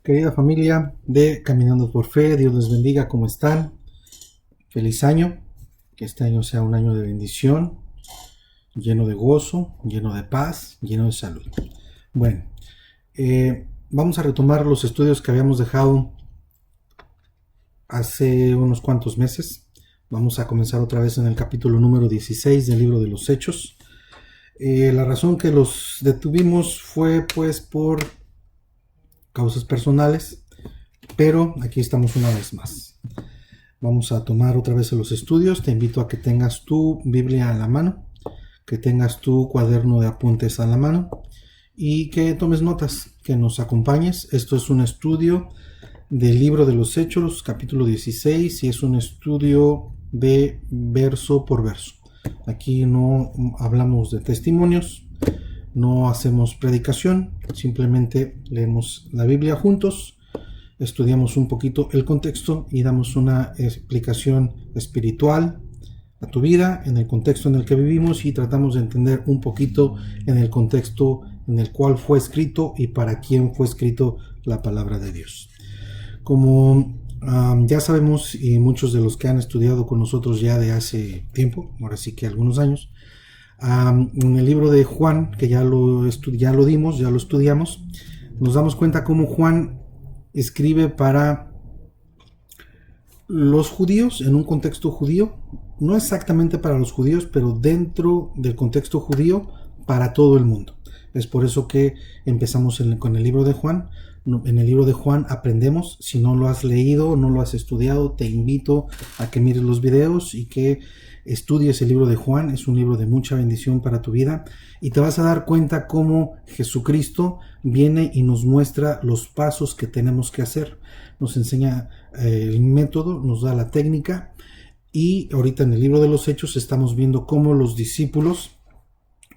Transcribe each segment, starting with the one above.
Querida familia de Caminando por Fe, Dios les bendiga, ¿cómo están? Feliz año, que este año sea un año de bendición, lleno de gozo, lleno de paz, lleno de salud. Bueno, vamos a retomar los estudios que habíamos dejado hace unos cuantos meses. Vamos a comenzar otra vez en el capítulo número 16 del libro de los Hechos. La razón que los detuvimos fue pues por causas personales, pero aquí estamos una vez más. Vamos a tomar otra vez los estudios. Te invito a que tengas tu Biblia a la mano, que tengas tu cuaderno de apuntes a la mano y que tomes notas, que nos acompañes. Esto es un estudio del libro de los Hechos, capítulo 16, y es un estudio de verso por verso. Aquí no hablamos de testimonios, no hacemos predicación, simplemente leemos la Biblia juntos, estudiamos un poquito el contexto y damos una explicación espiritual a tu vida, en el contexto en el que vivimos, y tratamos de entender un poquito en el contexto en el cual fue escrito y para quién fue escrito la palabra de Dios. Como ya sabemos, y muchos de los que han estudiado con nosotros ya de hace tiempo, ahora sí que algunos años, en el libro de Juan, que ya lo estudiamos, nos damos cuenta cómo Juan escribe para los judíos, en un contexto judío, no exactamente para los judíos, pero dentro del contexto judío, para todo el mundo. Es por eso que empezamos con el libro de Juan. En el libro de Juan aprendemos. Si no lo has leído, no lo has estudiado, te invito a que mires los videos y que estudies el libro de Juan. Es un libro de mucha bendición para tu vida y te vas a dar cuenta cómo Jesucristo viene y nos muestra los pasos que tenemos que hacer. Nos enseña el método, nos da la técnica, y ahorita en el libro de los Hechos estamos viendo cómo los discípulos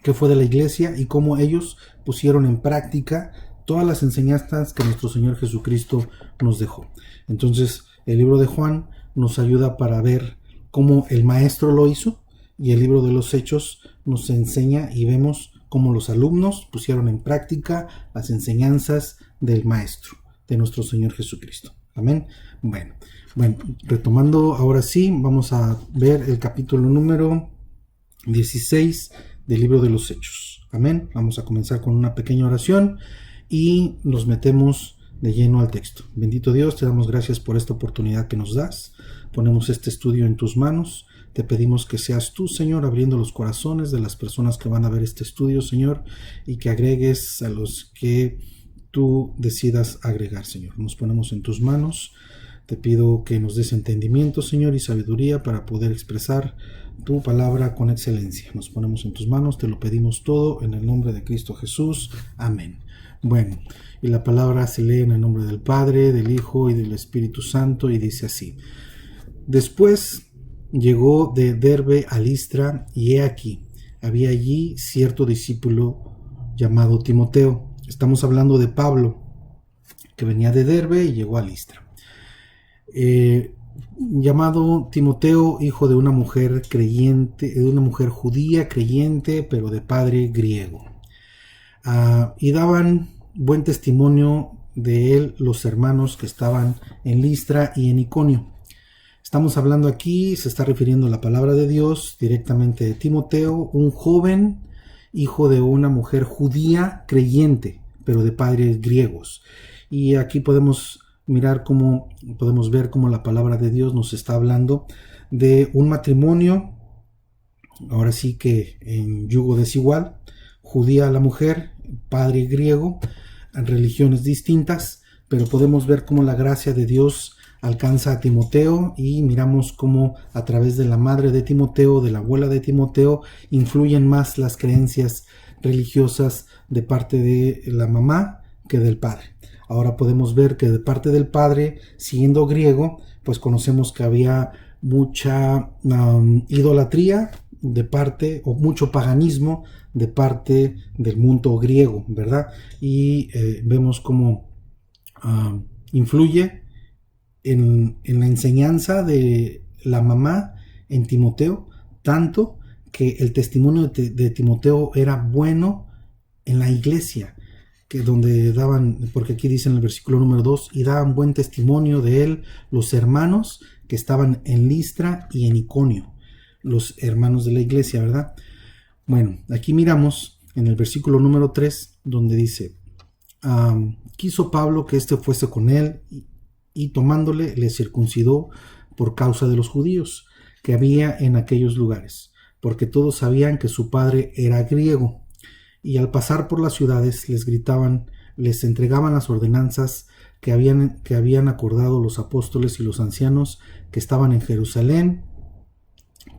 que fue de la iglesia y cómo ellos pusieron en práctica todas las enseñanzas que nuestro Señor Jesucristo nos dejó. Entonces, el libro de Juan nos ayuda para ver cómo el maestro lo hizo, y el libro de los Hechos nos enseña y vemos cómo los alumnos pusieron en práctica las enseñanzas del maestro, de nuestro Señor Jesucristo. Amén. Bueno, retomando ahora sí, vamos a ver el capítulo número 16 del libro de los Hechos. Amén. Vamos a comenzar con una pequeña oración y nos metemos de lleno al texto. Bendito Dios, te damos gracias por esta oportunidad que nos das. Ponemos este estudio en tus manos. Te pedimos que seas tú, Señor, abriendo los corazones de las personas que van a ver este estudio, Señor, y que agregues a los que tú decidas agregar, Señor. Nos ponemos en tus manos. Te pido que nos des entendimiento, Señor, y sabiduría para poder expresar tu palabra con excelencia. Nos ponemos en tus manos, te lo pedimos todo en el nombre de Cristo Jesús. Amén. Bueno, y la palabra se lee en el nombre del Padre, del Hijo y del Espíritu Santo, y dice así: Después llegó de Derbe a Listra, y he aquí, había allí cierto discípulo llamado Timoteo. Estamos hablando de Pablo, que venía de Derbe y llegó a Listra. Llamado Timoteo, hijo de una mujer creyente, de una mujer judía creyente, pero de padre griego. Y daban buen testimonio de él los hermanos que estaban en Listra y en Iconio. Estamos hablando aquí, se está refiriendo a la palabra de Dios directamente de Timoteo, un joven hijo de una mujer judía creyente, pero de padres griegos. Y aquí podemos ver cómo la palabra de Dios nos está hablando de un matrimonio, ahora sí que en yugo desigual, judía la mujer, padre griego, en religiones distintas, pero podemos ver cómo la gracia de Dios alcanza a Timoteo, y miramos cómo a través de la madre de Timoteo, de la abuela de Timoteo, influyen más las creencias religiosas de parte de la mamá que del padre. Ahora podemos ver que de parte del padre, siendo griego, pues conocemos que había mucha idolatría de parte, o mucho paganismo de parte del mundo griego, ¿verdad? Y vemos cómo influye en la enseñanza de la mamá en Timoteo, tanto que el testimonio de Timoteo era bueno en la iglesia. que donde daban, porque aquí dice en el versículo número 2, y daban buen testimonio de él los hermanos que estaban en Listra y en Iconio, los hermanos de la iglesia, ¿verdad? Bueno, aquí miramos en el versículo número 3, donde dice, quiso Pablo que éste fuese con él, y tomándole le circuncidó por causa de los judíos que había en aquellos lugares, porque todos sabían que su padre era griego. Y al pasar por las ciudades les gritaban, les entregaban las ordenanzas que habían acordado los apóstoles y los ancianos que estaban en Jerusalén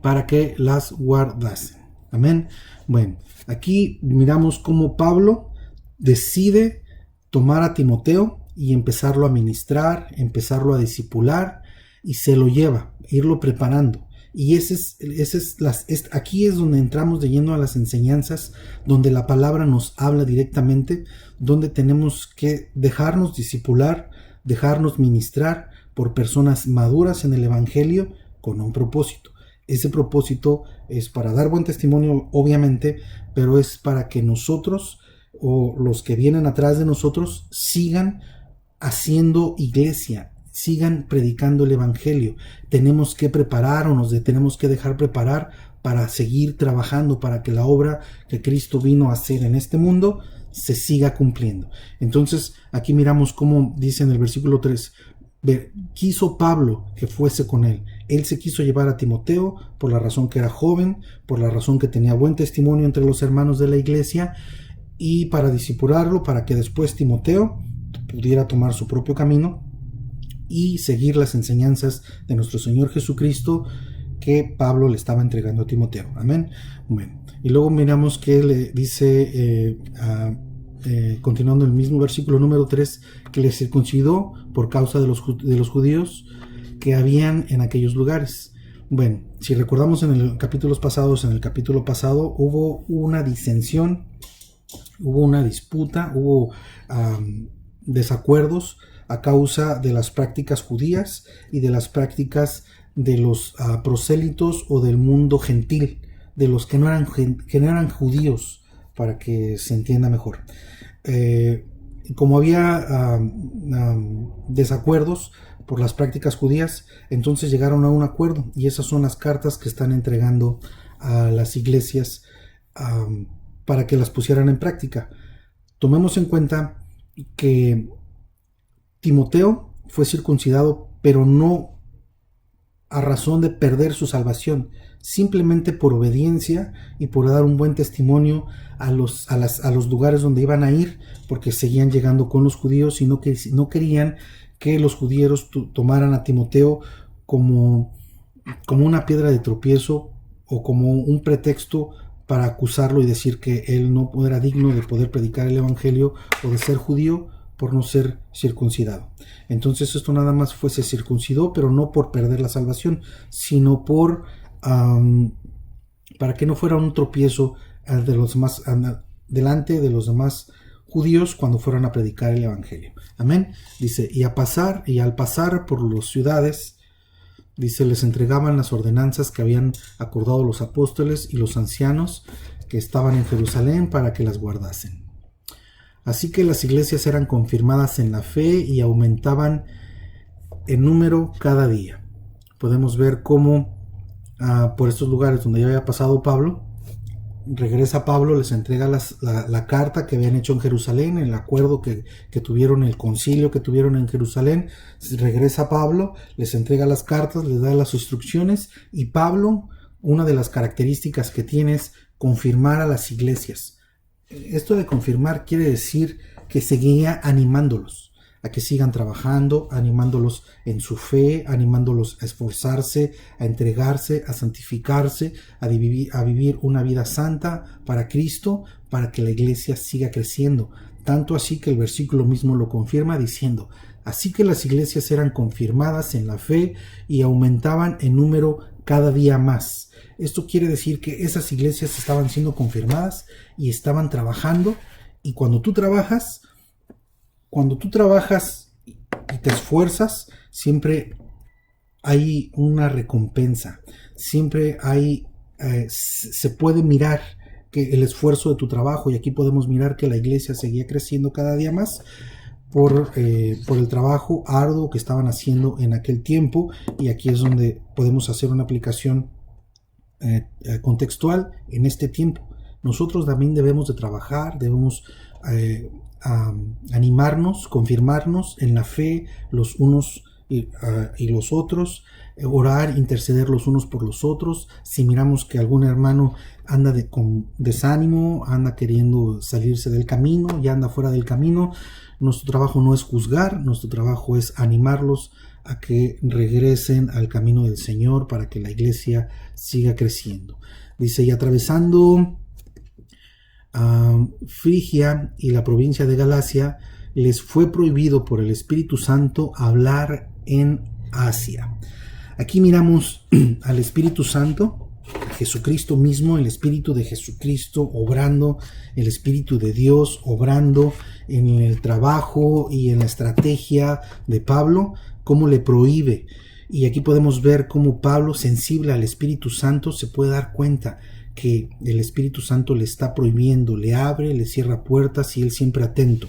para que las guardasen. Amén. Bueno, aquí miramos cómo Pablo decide tomar a Timoteo y empezarlo a ministrar, empezarlo a discipular, y se lo lleva, irlo preparando. Y aquí es donde entramos de lleno a las enseñanzas, donde la palabra nos habla directamente, donde tenemos que dejarnos discipular, dejarnos ministrar por personas maduras en el evangelio con un propósito. Ese propósito es para dar buen testimonio, obviamente, pero es para que nosotros o los que vienen atrás de nosotros sigan haciendo iglesia, sigan predicando el evangelio. Tenemos que preparar o nos tenemos que dejar preparar para seguir trabajando, para que la obra que Cristo vino a hacer en este mundo se siga cumpliendo. Entonces aquí miramos cómo dice en el versículo 3, quiso Pablo que fuese con él. Él se quiso llevar a Timoteo por la razón que era joven, por la razón que tenía buen testimonio entre los hermanos de la iglesia, y para discipularlo, para que después Timoteo pudiera tomar su propio camino y seguir las enseñanzas de nuestro Señor Jesucristo que Pablo le estaba entregando a Timoteo. Amén. Bueno, y luego miramos que le dice, continuando el mismo versículo número 3, que le circuncidó por causa de los judíos que habían en aquellos lugares. Bueno, si recordamos en el capítulo pasado hubo una disensión, hubo una disputa, hubo desacuerdos a causa de las prácticas judías y de las prácticas de los prosélitos o del mundo gentil, de los que no eran judíos, para que se entienda mejor. Como había desacuerdos por las prácticas judías, entonces llegaron a un acuerdo, y esas son las cartas que están entregando a las iglesias para que las pusieran en práctica. Tomemos en cuenta que Timoteo fue circuncidado, pero no a razón de perder su salvación, simplemente por obediencia y por dar un buen testimonio a los lugares donde iban a ir, porque seguían llegando con los judíos y no querían que los judíos tomaran a Timoteo como una piedra de tropiezo o como un pretexto para acusarlo y decir que él no era digno de poder predicar el evangelio o de ser judío por no ser circuncidado. Entonces esto nada más se circuncidó, pero no por perder la salvación, sino para que no fuera un tropiezo de los demás, delante de los demás judíos cuando fueran a predicar el evangelio. Amén. Dice, y al pasar por las ciudades, dice, les entregaban las ordenanzas que habían acordado los apóstoles y los ancianos que estaban en Jerusalén para que las guardasen. Así que las iglesias eran confirmadas en la fe y aumentaban en número cada día. Podemos ver cómo por estos lugares donde ya había pasado Pablo, regresa Pablo, les entrega la carta que habían hecho en Jerusalén, el acuerdo que tuvieron, el concilio que tuvieron en Jerusalén. Regresa Pablo, les entrega las cartas, les da las instrucciones, y Pablo, una de las características que tiene es confirmar a las iglesias. Esto de confirmar quiere decir que seguía animándolos a que sigan trabajando, animándolos en su fe, animándolos a esforzarse, a entregarse, a santificarse, a vivir una vida santa para Cristo, para que la iglesia siga creciendo. Tanto así que el versículo mismo lo confirma diciendo, así que las iglesias eran confirmadas en la fe y aumentaban en número cada día más. Esto quiere decir que esas iglesias estaban siendo confirmadas y estaban trabajando, y cuando tú trabajas y te esfuerzas, siempre hay una recompensa, siempre se puede mirar que el esfuerzo de tu trabajo, y aquí podemos mirar que la iglesia seguía creciendo cada día más por el trabajo arduo que estaban haciendo en aquel tiempo, y aquí es donde podemos hacer una aplicación contextual en este tiempo. Nosotros también debemos de trabajar, debemos animarnos, confirmarnos en la fe los unos y los otros, orar, interceder los unos por los otros. Si miramos que algún hermano anda con desánimo, anda queriendo salirse del camino, ya anda fuera del camino, nuestro trabajo no es juzgar, nuestro trabajo es animarlos a que regresen al camino del Señor para que la iglesia siga creciendo. Dice, y atravesando Frigia y la provincia de Galacia, les fue prohibido por el Espíritu Santo hablar en Asia. Aquí miramos al Espíritu Santo, a Jesucristo mismo, el Espíritu de Jesucristo obrando, el Espíritu de Dios obrando en el trabajo y en la estrategia de Pablo, cómo le prohíbe. Y aquí podemos ver cómo Pablo, sensible al Espíritu Santo, se puede dar cuenta que el Espíritu Santo le está prohibiendo, le abre, le cierra puertas, y él siempre atento.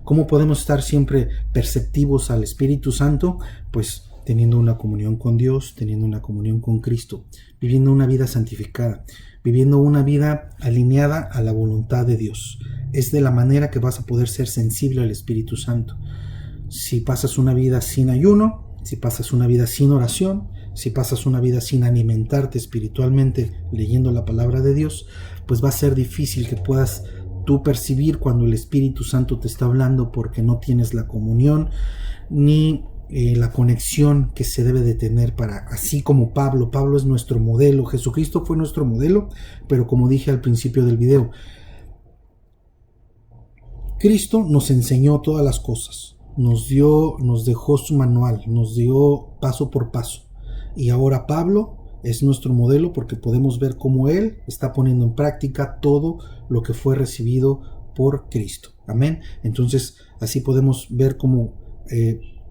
¿Cómo podemos estar siempre perceptivos al Espíritu Santo? Pues teniendo una comunión con Dios, teniendo una comunión con Cristo, viviendo una vida santificada, viviendo una vida alineada a la voluntad de Dios. Es de la manera que vas a poder ser sensible al Espíritu Santo. Si pasas una vida sin ayuno, si pasas una vida sin oración, si pasas una vida sin alimentarte espiritualmente leyendo la palabra de Dios, pues va a ser difícil que puedas tú percibir cuando el Espíritu Santo te está hablando, porque no tienes la comunión ni la conexión que se debe de tener para, así como Pablo es nuestro modelo, Jesucristo fue nuestro modelo, pero como dije al principio del video, Cristo nos enseñó todas las cosas, nos dejó su manual, nos dio paso por paso, y ahora Pablo es nuestro modelo porque podemos ver cómo él está poniendo en práctica todo lo que fue recibido por Cristo. Amén. Entonces así podemos ver cómo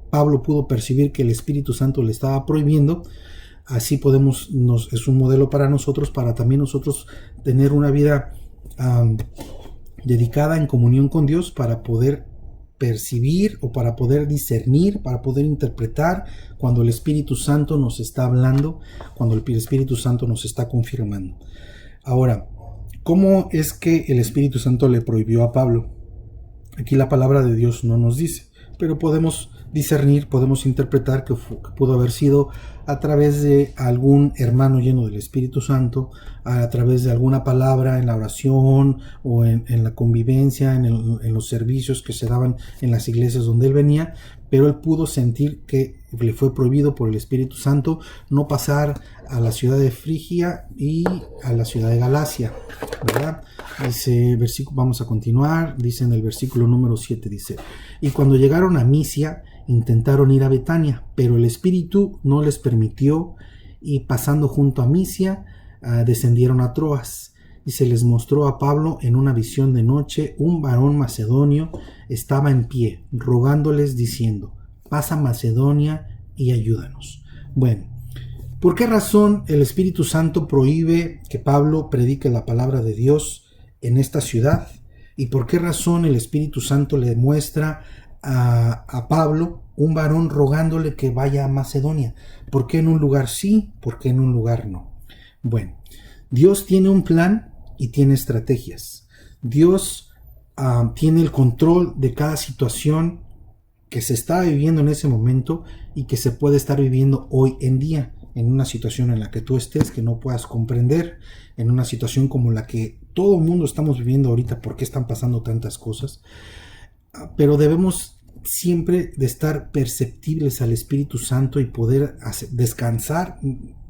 Pablo pudo percibir que el Espíritu Santo le estaba prohibiendo. Así podemos, es un modelo para nosotros, para también nosotros tener una vida dedicada en comunión con Dios, para poder percibir o para poder discernir, para poder interpretar cuando el Espíritu Santo nos está hablando, cuando el Espíritu Santo nos está confirmando. Ahora, ¿cómo es que el Espíritu Santo le prohibió a Pablo? Aquí la palabra de Dios no nos dice, pero podemos discernir, podemos interpretar que pudo haber sido a través de algún hermano lleno del Espíritu Santo, a través de alguna palabra en la oración o en la convivencia, en los servicios que se daban en las iglesias donde él venía, pero él pudo sentir que le fue prohibido por el Espíritu Santo no pasar a la ciudad de Frigia y a la ciudad de Galacia, ¿verdad? Dice, vamos a continuar, dice en el versículo número 7, dice, y cuando llegaron a Misia, intentaron ir a Betania, pero el Espíritu no les permitió, y pasando junto a Misia, descendieron a Troas, y se les mostró a Pablo en una visión de noche un varón macedonio estaba en pie, rogándoles diciendo, pasa a Macedonia y ayúdanos. Bueno, ¿por qué razón el Espíritu Santo prohíbe que Pablo predique la palabra de Dios en esta ciudad? ¿Y por qué razón el Espíritu Santo le muestra a Pablo un varón rogándole que vaya a Macedonia? ¿Por qué en un lugar sí? ¿Por qué en un lugar no? Bueno, Dios tiene un plan y tiene estrategias. Dios tiene el control de cada situación que se está viviendo en ese momento y que se puede estar viviendo hoy en día, en una situación en la que tú estés, que no puedas comprender, en una situación como la que todo el mundo estamos viviendo ahorita, por qué están pasando tantas cosas. Pero debemos siempre de estar perceptibles al Espíritu Santo y poder descansar,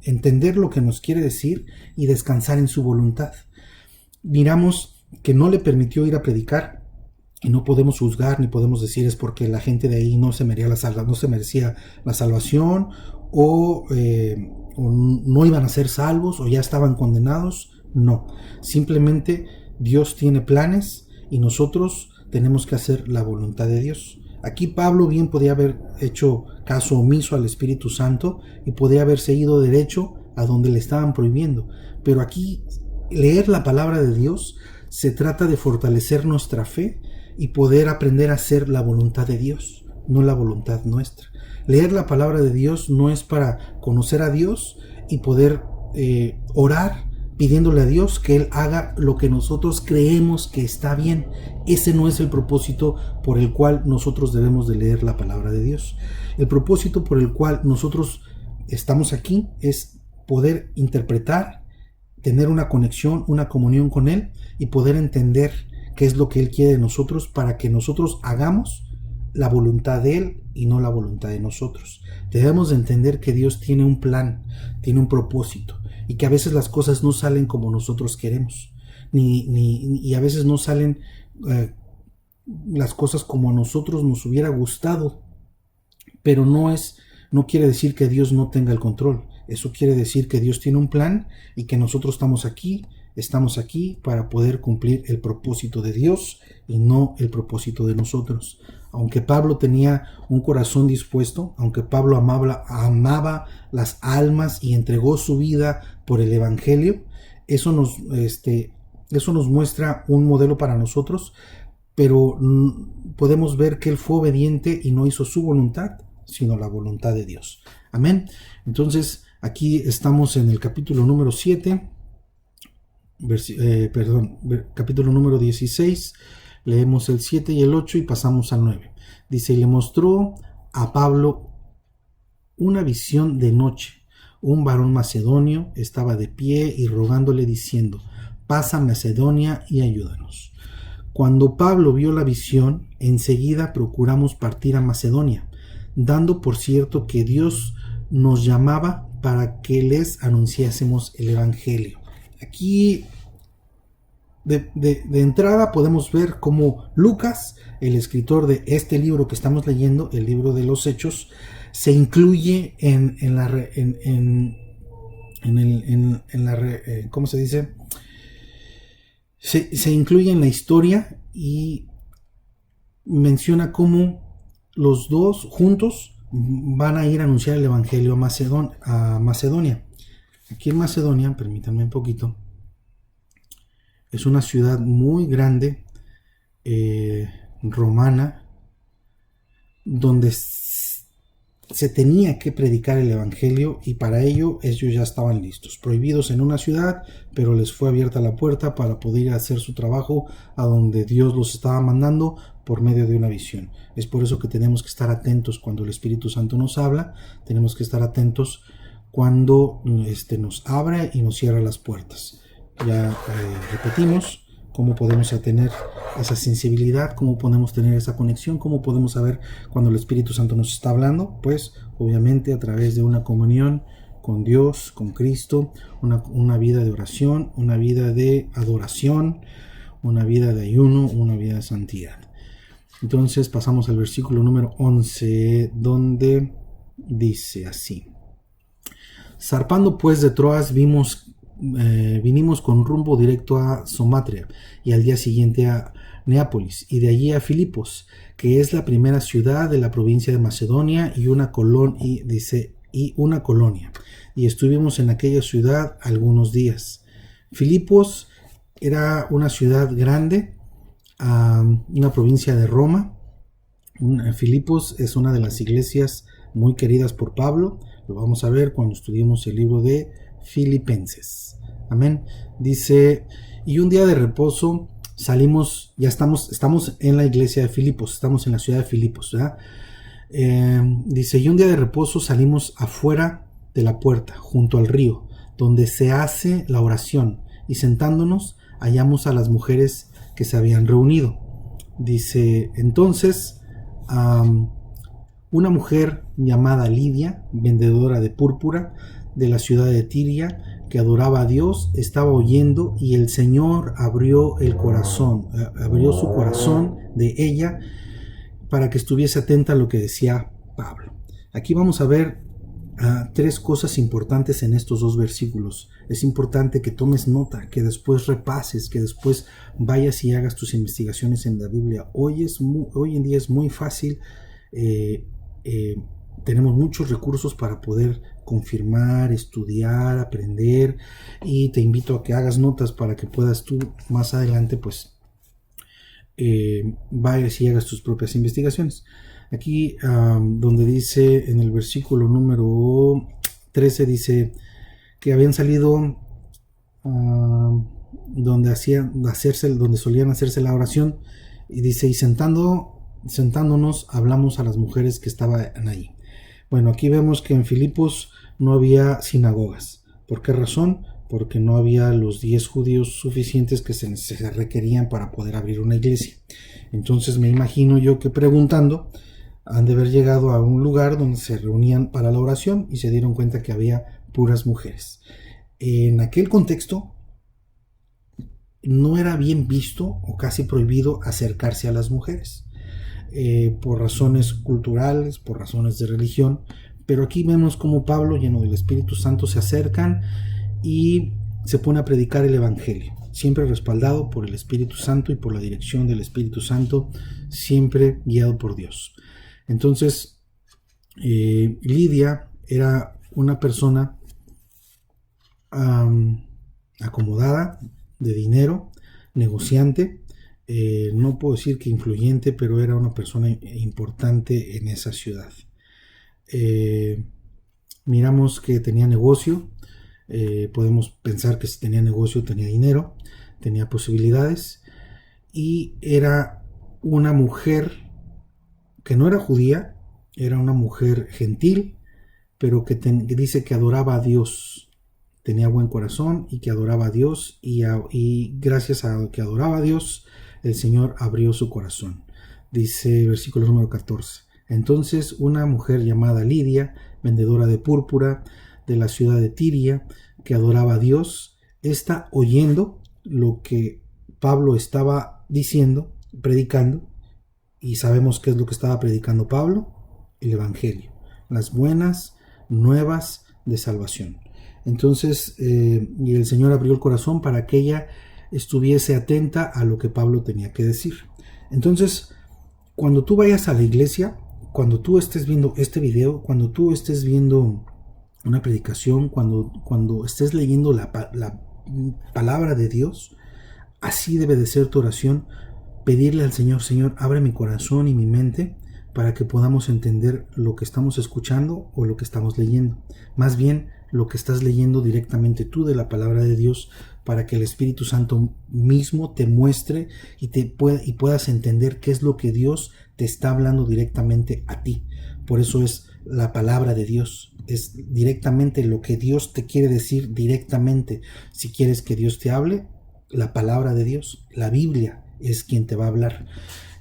entender lo que nos quiere decir y descansar en su voluntad. Miramos que no le permitió ir a predicar, y no podemos juzgar ni podemos decir es porque la gente de ahí no se merecía la salvación o no iban a ser salvos o ya estaban condenados. No, simplemente Dios tiene planes y nosotros tenemos que hacer la voluntad de Dios. Aquí Pablo bien podía haber hecho caso omiso al Espíritu Santo y podría haberse ido derecho a donde le estaban prohibiendo, pero aquí leer la palabra de Dios se trata de fortalecer nuestra fe y poder aprender a hacer la voluntad de Dios, no la voluntad nuestra. Leer la palabra de Dios no es para conocer a Dios y poder orar pidiéndole a Dios que Él haga lo que nosotros creemos que está bien. Ese no es el propósito por el cual nosotros debemos de leer la palabra de Dios. El propósito por el cual nosotros estamos aquí es poder interpretar, tener una conexión, una comunión con Él y poder entender qué es lo que Él quiere de nosotros para que nosotros hagamos la voluntad de Él y no la voluntad de nosotros. Debemos de entender que Dios tiene un plan, tiene un propósito y que a veces las cosas no salen como nosotros queremos, y a veces no salen las cosas como a nosotros nos hubiera gustado, pero no quiere decir que Dios no tenga el control. Eso quiere decir que Dios tiene un plan y que nosotros estamos aquí para poder cumplir el propósito de Dios y no el propósito de nosotros. Aunque Pablo tenía un corazón dispuesto, aunque Pablo amaba las almas y entregó su vida por el Evangelio, eso nos muestra un modelo para nosotros, pero podemos ver que él fue obediente y no hizo su voluntad, sino la voluntad de Dios. Amén. Entonces, aquí estamos en el capítulo número 7, capítulo número 16, leemos el 7 y el 8 y pasamos al 9. Dice, y le mostró a Pablo una visión de noche. Un varón macedonio estaba de pie y rogándole diciendo, pasa a Macedonia y ayúdanos. Cuando Pablo vio la visión, enseguida procuramos partir a Macedonia, dando por cierto que Dios nos llamaba para que les anunciásemos el Evangelio. Aquí de entrada podemos ver cómo Lucas, el escritor de este libro que estamos leyendo, el libro de los Hechos, se incluye ¿cómo se dice? Se incluye en la historia y menciona cómo los dos juntos van a ir a anunciar el Evangelio a Macedonia. Aquí en Macedonia, permítanme un poquito, es una ciudad muy grande, romana, donde se tenía que predicar el Evangelio y para ello ellos ya estaban listos, prohibidos en una ciudad, pero les fue abierta la puerta para poder hacer su trabajo a donde Dios los estaba mandando por medio de una visión. Es por eso que tenemos que estar atentos cuando el Espíritu Santo nos habla, tenemos que estar atentos cuando nos abre y nos cierra las puertas. Ya repetimos cómo podemos tener esa sensibilidad, cómo podemos tener esa conexión, cómo podemos saber cuando el Espíritu Santo nos está hablando, pues obviamente a través de una comunión con Dios, con Cristo, una vida de oración, una vida de adoración, una vida de ayuno, una vida de santidad. Entonces pasamos al versículo número 11, donde dice así: zarpando pues de Troas vinimos con rumbo directo a Somatria y al día siguiente a Neápolis y de allí a Filipos, que es la primera ciudad de la provincia de Macedonia y una colonia, y estuvimos en aquella ciudad algunos días. Filipos era una ciudad grande, una provincia de Roma. Filipos es una de las iglesias muy queridas por Pablo, lo vamos a ver cuando estudiemos el libro de Filipenses. Amén. Dice, y un día de reposo salimos, estamos en la iglesia de Filipos, estamos en la ciudad de Filipos, ¿verdad? Dice, y un día de reposo salimos afuera de la puerta, junto al río, donde se hace la oración, y sentándonos hallamos a las mujeres que se habían reunido. Dice, entonces una mujer llamada Lidia, vendedora de púrpura de la ciudad de Tiria, que adoraba a Dios, estaba oyendo, y el Señor abrió su corazón de ella para que estuviese atenta a lo que decía Pablo. Aquí vamos a ver tres cosas importantes en estos dos versículos. Es importante que tomes nota, que después repases, que después vayas y hagas tus investigaciones en la Biblia. Hoy en día es muy fácil, tenemos muchos recursos para poder confirmar, estudiar, aprender, y te invito a que hagas notas para que puedas tú más adelante pues vayas y hagas tus propias investigaciones. Aquí donde dice en el versículo número 13, dice que habían salido donde solían hacerse la oración, y dice, y sentándonos hablamos a las mujeres que estaban ahí. Bueno, aquí vemos que en Filipos no había sinagogas. ¿Por qué razón? Porque no había los 10 judíos suficientes que se requerían para poder abrir una iglesia. Entonces me imagino yo que preguntando han de haber llegado a un lugar donde se reunían para la oración y se dieron cuenta que había puras mujeres. En aquel contexto no era bien visto o casi prohibido acercarse a las mujeres, por razones culturales, por razones de religión, pero aquí vemos como Pablo, lleno del Espíritu Santo, se acercan y se pone a predicar el Evangelio, siempre respaldado por el Espíritu Santo y por la dirección del Espíritu Santo, siempre guiado por Dios. Entonces, Lidia era una persona acomodada, de dinero, negociante, no puedo decir que influyente, pero era una persona importante en esa ciudad. Miramos que tenía negocio, podemos pensar que si tenía negocio tenía dinero, tenía posibilidades, y era una mujer que no era judía, era una mujer gentil, pero que dice que adoraba a Dios. Tenía buen corazón y que adoraba a Dios, y gracias a que adoraba a Dios, el Señor abrió su corazón. Dice versículo número 14. Entonces una mujer llamada Lidia, vendedora de púrpura de la ciudad de Tiria, que adoraba a Dios, está oyendo lo que Pablo estaba diciendo, predicando, y sabemos qué es lo que estaba predicando Pablo: el Evangelio, las buenas nuevas de salvación. Entonces, y el Señor abrió el corazón para que ella estuviese atenta a lo que Pablo tenía que decir. Entonces, cuando tú vayas a la iglesia, cuando tú estés viendo este video, cuando tú estés viendo una predicación, cuando estés leyendo la palabra de Dios, así debe de ser tu oración: pedirle al Señor: Señor, abre mi corazón y mi mente para que podamos entender lo que estamos escuchando o lo que estamos leyendo. Más bien, lo que estás leyendo directamente tú de la palabra de Dios, para que el Espíritu Santo mismo te muestre y puedas entender qué es lo que Dios te está hablando directamente a ti. Por eso es la palabra de Dios, es directamente lo que Dios te quiere decir directamente. Si quieres que Dios te hable, la palabra de Dios, la Biblia, es quien te va a hablar.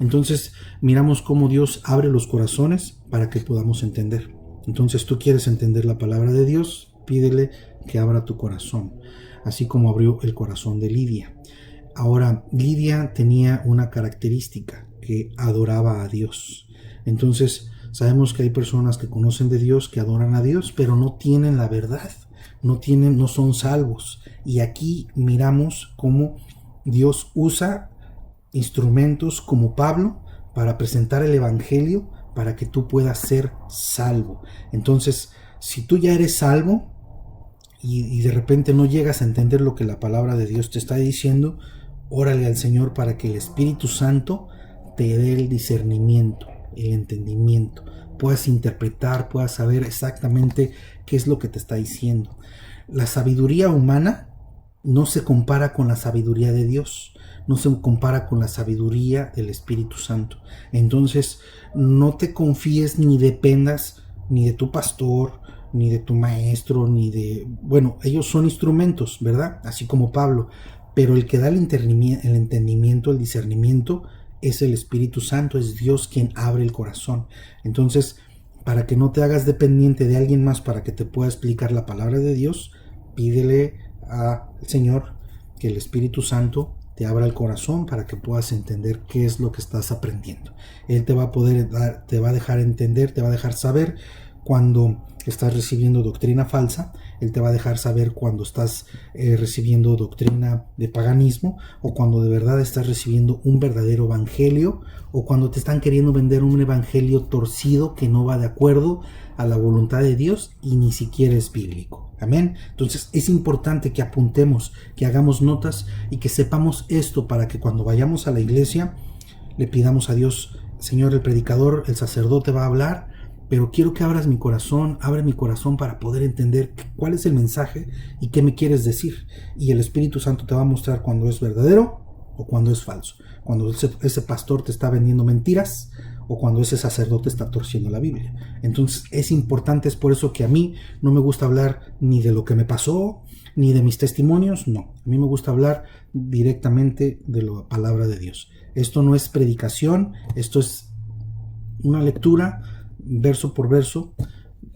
Entonces miramos cómo Dios abre los corazones para que podamos entender. Entonces tú quieres entender la palabra de Dios, pídele que abra tu corazón, así como abrió el corazón de Lidia. Ahora, Lidia tenía una característica: que adoraba a Dios. Entonces sabemos que hay personas que conocen de Dios, que adoran a Dios, pero no tienen la verdad, no son salvos. Y aquí miramos cómo Dios usa instrumentos como Pablo para presentar el Evangelio, para que tú puedas ser salvo. Entonces, si tú ya eres salvo y de repente no llegas a entender lo que la palabra de Dios te está diciendo, órale al Señor para que el Espíritu Santo te dé el discernimiento, el entendimiento, puedas interpretar, puedas saber exactamente qué es lo que te está diciendo. La sabiduría humana no se compara con la sabiduría de Dios, no se compara con la sabiduría del Espíritu Santo. Entonces, no te confíes ni dependas ni de tu pastor, ni de tu maestro, ni de... Bueno, ellos son instrumentos, ¿verdad? Así como Pablo. Pero el que da el entendimiento, el discernimiento, es el Espíritu Santo, es Dios quien abre el corazón. Entonces, para que no te hagas dependiente de alguien más para que te pueda explicar la palabra de Dios, pídele al Señor que el Espíritu Santo te abra el corazón para que puedas entender qué es lo que estás aprendiendo. Él te va a poder dar, te va a dejar entender, te va a dejar saber cuando estás recibiendo doctrina falsa, Él te va a dejar saber cuando estás recibiendo doctrina de paganismo, o cuando de verdad estás recibiendo un verdadero evangelio, o cuando te están queriendo vender un evangelio torcido que no va de acuerdo a la voluntad de Dios y ni siquiera es bíblico. Amén. Entonces es importante que apuntemos, que hagamos notas y que sepamos esto para que cuando vayamos a la iglesia le pidamos a Dios: Señor, el predicador, el sacerdote va a hablar, pero quiero que abras mi corazón, abre mi corazón para poder entender cuál es el mensaje y qué me quieres decir. Y el Espíritu Santo te va a mostrar cuando es verdadero o cuando es falso, cuando ese pastor te está vendiendo mentiras o cuando ese sacerdote está torciendo la Biblia. Entonces es importante, es por eso que a mí no me gusta hablar ni de lo que me pasó, ni de mis testimonios, no. A mí me gusta hablar directamente de la palabra de Dios. Esto no es predicación, esto es una lectura verso por verso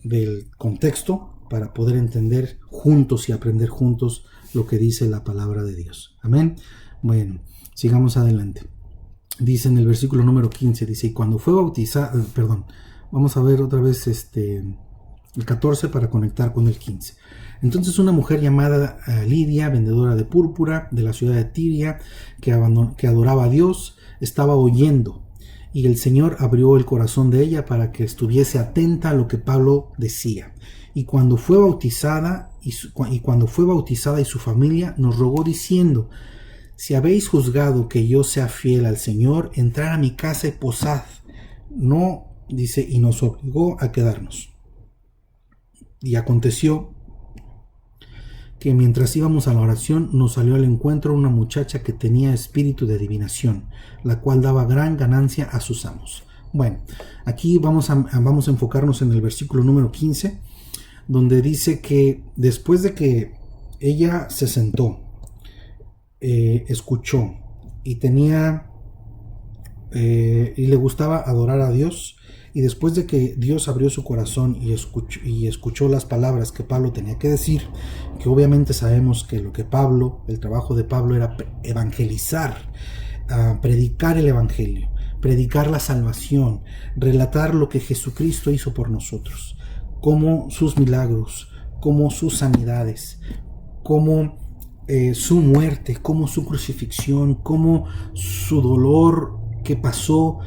del contexto para poder entender juntos y aprender juntos lo que dice la palabra de Dios. Amén. Bueno, sigamos adelante. Dice en el versículo número 15, dice: y cuando fue bautizada, vamos a ver otra vez el 14 para conectar con el 15. Entonces una mujer llamada Lidia, vendedora de púrpura de la ciudad de Tiria, que adoraba a Dios, estaba oyendo, y el Señor abrió el corazón de ella para que estuviese atenta a lo que Pablo decía. Y cuando fue bautizada y su familia, nos rogó diciendo: si habéis juzgado que yo sea fiel al Señor, entrad a mi casa y posad. No, dice, y nos obligó a quedarnos. Y aconteció que mientras íbamos a la oración, nos salió al encuentro una muchacha que tenía espíritu de adivinación, la cual daba gran ganancia a sus amos. Bueno, aquí vamos a enfocarnos en el versículo número 15, donde dice que después de que ella se sentó, escuchó y le gustaba adorar a Dios, y después de que Dios abrió su corazón y escuchó las palabras que Pablo tenía que decir, que obviamente sabemos que el trabajo de Pablo era evangelizar, predicar el evangelio, predicar la salvación, relatar lo que Jesucristo hizo por nosotros, como sus milagros, como sus sanidades, como su muerte, como su crucifixión, como su dolor que pasó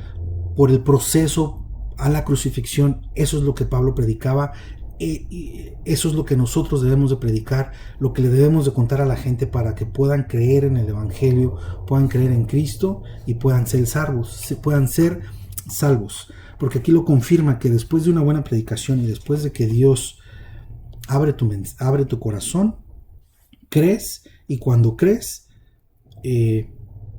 por el proceso a la crucifixión. Eso es lo que Pablo predicaba, y eso es lo que nosotros debemos de predicar, lo que le debemos de contar a la gente para que puedan creer en el evangelio, puedan creer en Cristo y puedan ser salvos, porque aquí lo confirma que después de una buena predicación y después de que Dios abre tu corazón, crees, y cuando crees,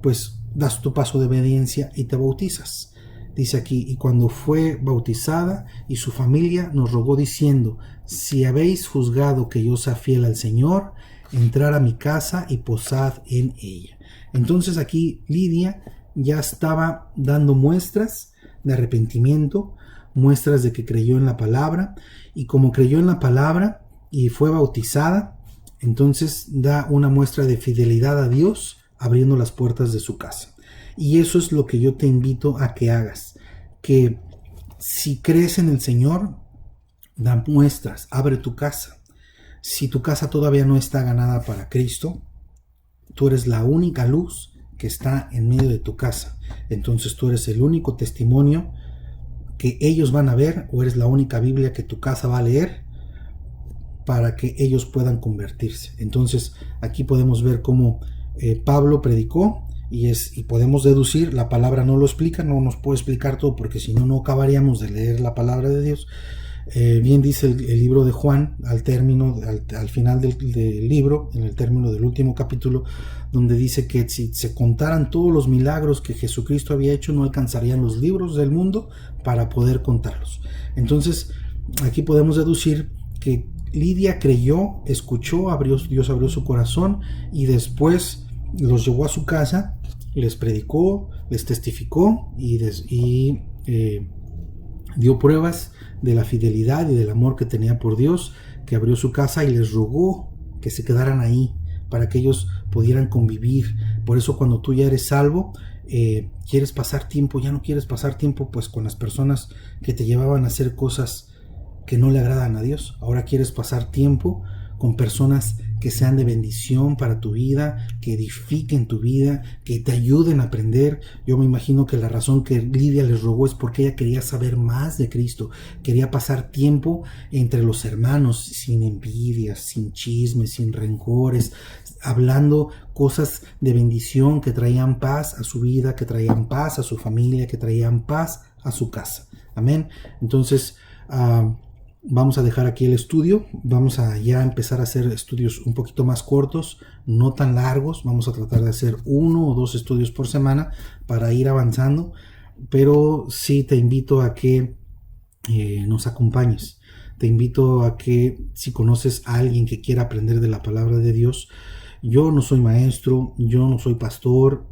pues das tu paso de obediencia y te bautizas. Dice aquí: y cuando fue bautizada y su familia, nos rogó diciendo: si habéis juzgado que yo sea fiel al Señor, entrar a mi casa y posad en ella. Entonces aquí Lidia ya estaba dando muestras de arrepentimiento, muestras de que creyó en la palabra, y como creyó en la palabra y fue bautizada, entonces da una muestra de fidelidad a Dios, abriendo las puertas de su casa. Y eso es lo que yo te invito a que hagas, que si crees en el Señor, da muestras, abre tu casa. Si tu casa todavía no está ganada para Cristo, tú eres la única luz que está en medio de tu casa. Entonces tú eres el único testimonio que ellos van a ver, o eres la única Biblia que tu casa va a leer para que ellos puedan convertirse. Entonces aquí podemos ver cómo Pablo predicó, y podemos deducir, la palabra no lo explica, no nos puede explicar todo, porque si no, no acabaríamos de leer la palabra de Dios. Bien dice el libro de Juan, al final del libro, en el término del último capítulo, donde dice que si se contaran todos los milagros que Jesucristo había hecho, no alcanzarían los libros del mundo para poder contarlos. Entonces aquí podemos deducir que Lidia creyó, escuchó, Dios abrió su corazón, y después los llevó a su casa, les predicó, les testificó y dio pruebas de la fidelidad y del amor que tenía por Dios, que abrió su casa y les rogó que se quedaran ahí para que ellos pudieran convivir. Por eso cuando tú ya eres salvo, quieres pasar tiempo, ya no quieres pasar tiempo pues con las personas que te llevaban a hacer cosas que no le agradan a Dios. Ahora quieres pasar tiempo con personas que sean de bendición para tu vida, que edifiquen tu vida, que te ayuden a aprender. Yo me imagino que la razón que Lidia les rogó es porque ella quería saber más de Cristo, quería pasar tiempo entre los hermanos, sin envidias, sin chismes, sin rencores, hablando cosas de bendición que traían paz a su vida, que traían paz a su familia, que traían paz a su casa. Amén. Entonces, vamos a dejar aquí el estudio, vamos a ya empezar a hacer estudios un poquito más cortos, no tan largos, vamos a tratar de hacer 1 o 2 estudios por semana para ir avanzando, pero sí te invito a que nos acompañes, te invito a que si conoces a alguien que quiera aprender de la palabra de Dios. Yo no soy maestro, yo no soy pastor,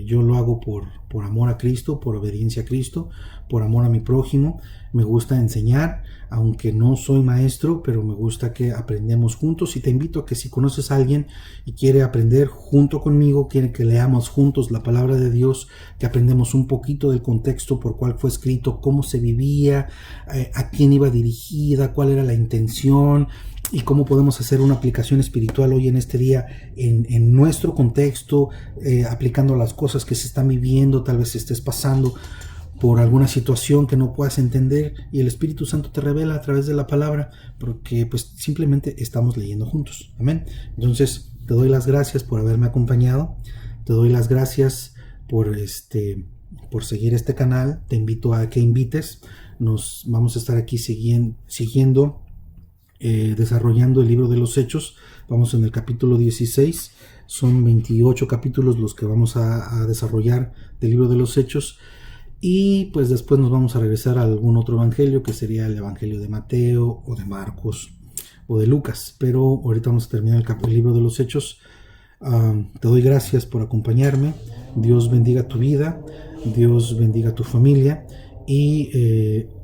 yo lo hago por amor a Cristo, por obediencia a Cristo, por amor a mi prójimo. Me gusta enseñar, aunque no soy maestro, pero me gusta que aprendemos juntos, y te invito a que si conoces a alguien y quiere aprender junto conmigo, quiere que leamos juntos la palabra de Dios, que aprendemos un poquito del contexto por cuál fue escrito, cómo se vivía, a quién iba dirigida, cuál era la intención, y cómo podemos hacer una aplicación espiritual hoy en este día en nuestro contexto, aplicando las cosas que se están viviendo. Tal vez estés pasando por alguna situación que no puedas entender y el Espíritu Santo te revela a través de la palabra, porque pues simplemente estamos leyendo juntos. Amén. Entonces te doy las gracias por haberme acompañado, te doy las gracias por seguir este canal. Te invito a que invites. Nos vamos a estar aquí siguiendo desarrollando el libro de los Hechos. Vamos en el capítulo 16, son 28 capítulos los que vamos a desarrollar del libro de los Hechos, y pues después nos vamos a regresar a algún otro evangelio, que sería el evangelio de Mateo o de Marcos o de Lucas, pero ahorita vamos a terminar el libro de los Hechos. Te doy gracias por acompañarme. Dios bendiga tu vida, Dios bendiga tu familia, y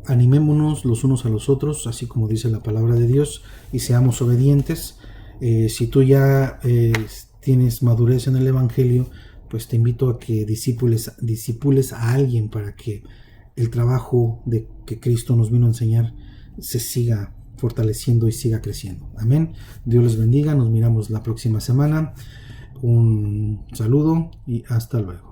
animémonos los unos a los otros, así como dice la palabra de Dios, y seamos obedientes. Si tú ya tienes madurez en el evangelio, pues te invito a que discipules a alguien para que el trabajo de que Cristo nos vino a enseñar se siga fortaleciendo y siga creciendo. Amén. Dios les bendiga. Nos miramos la próxima semana. Un saludo y hasta luego.